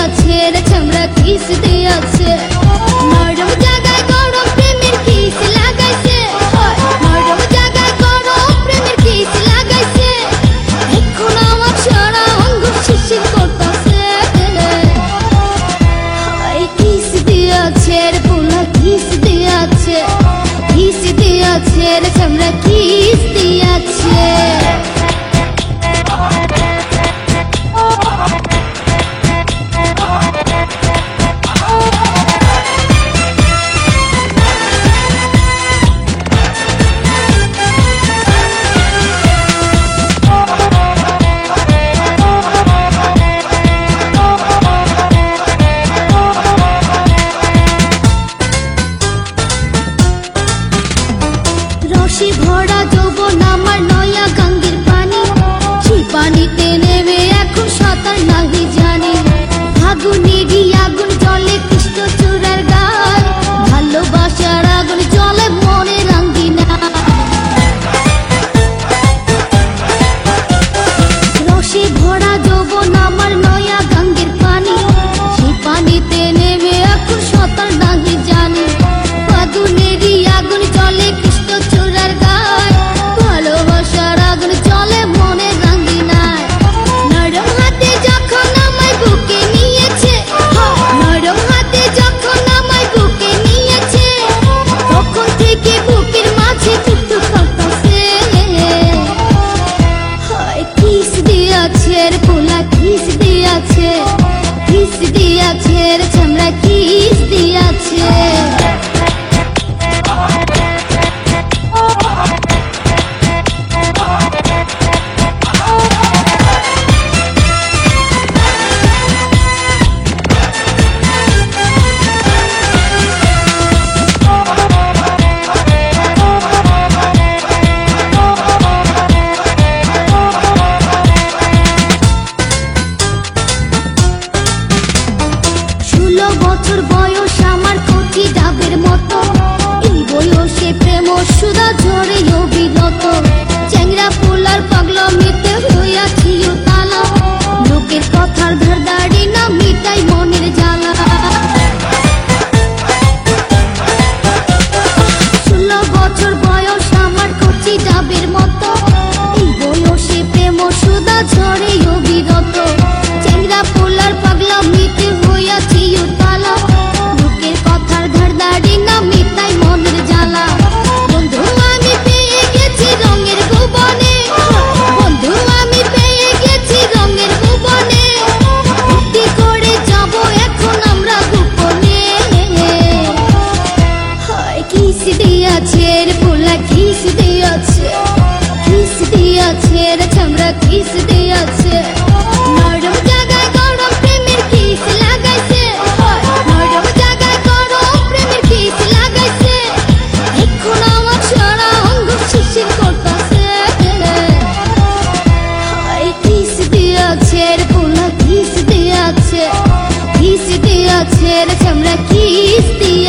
দিয়াছে রে চামড়া কিস দিয়াছে নরম জায়গায় গরম প্রেমের কিস লাগাইছে নরম জায়গায় গরম প্রেমের কিস লাগাইছে এখন আমার সারা অঙ্গ শিরশির করতেছে কিস দিয়াছে রে পোলা কিস দিয়াছে রে চামড়া কিস দিয়াছে রসে ভরা যৌবন আমার নয়া গঙ্গের পানি সেই পানিতে নেমে এখন সাঁতার নাহি জানি ফাগুনেরই আগুন জলে কৃষ্ণচূড়ার গায় ভালোবাসার আগুন জলে মনে রাঙ্গিনা রসে ভরা যৌবন আমার নয়া গঙ্গের পানি সেই পানিতে নেমে এখন সাঁতার নাহি জানি ফাগুনেরই আগুন জলে কৃষ্ণচূড়ার গায় ভালোবাসার আগুন জলে মনে রাঙ্গিনায় নরম হাতে যখন আমায় বুকে নিয়েছে নরম হাতে যখন আমায় বুকে নিয়েছে তখন থেকে বুকের মাঝে টুকটুক করতেছে কিস দিয়াছে রে পোলা কিস দিয়াছে রে চামড়া কিস দিয়াছে বছর বয়স আমার কচি ডাবের মতো এই বয়সে প্রেম সুধা ঝরে অবিরত চ্যাংরা পোলার পাগলামিতে হইয়াছি তালা লোকের কথার ধারদাড়ি না মিটাই মনের জ্বালা 16 বছর বয়স আমার কচি ডাবের মতো এই বয়সে প্রেম সুধা ঝরে অবিরত চ্যাংরা পোলার পাগলামিতে হইয়াছি তালা লোকের কথার ধারদাড়ি না মিটাই মনের জ্বালা বন্ধু আমি পেয়ে গেছি রঙের ভুবনে বন্ধু আমি পেয়ে গেছি রঙের ভুবনে ভক্তি করে যাব এখন আমরা গোপনে কিস দিয়াছে রে পোলা কিস দিয়াছে রে চামড়া কিস দিয়াছে নরম জায়গায় গরম প্রেমের কিস লাগাইছে নরম জায়গায় গরম প্রেমের কিস লাগাইছে এখন আমার সারা অঙ্গ শিরশির করতেছে কিস দিয়াছে রে পোলা কিস দিয়াছে রে চামড়া কিস দিয়াছে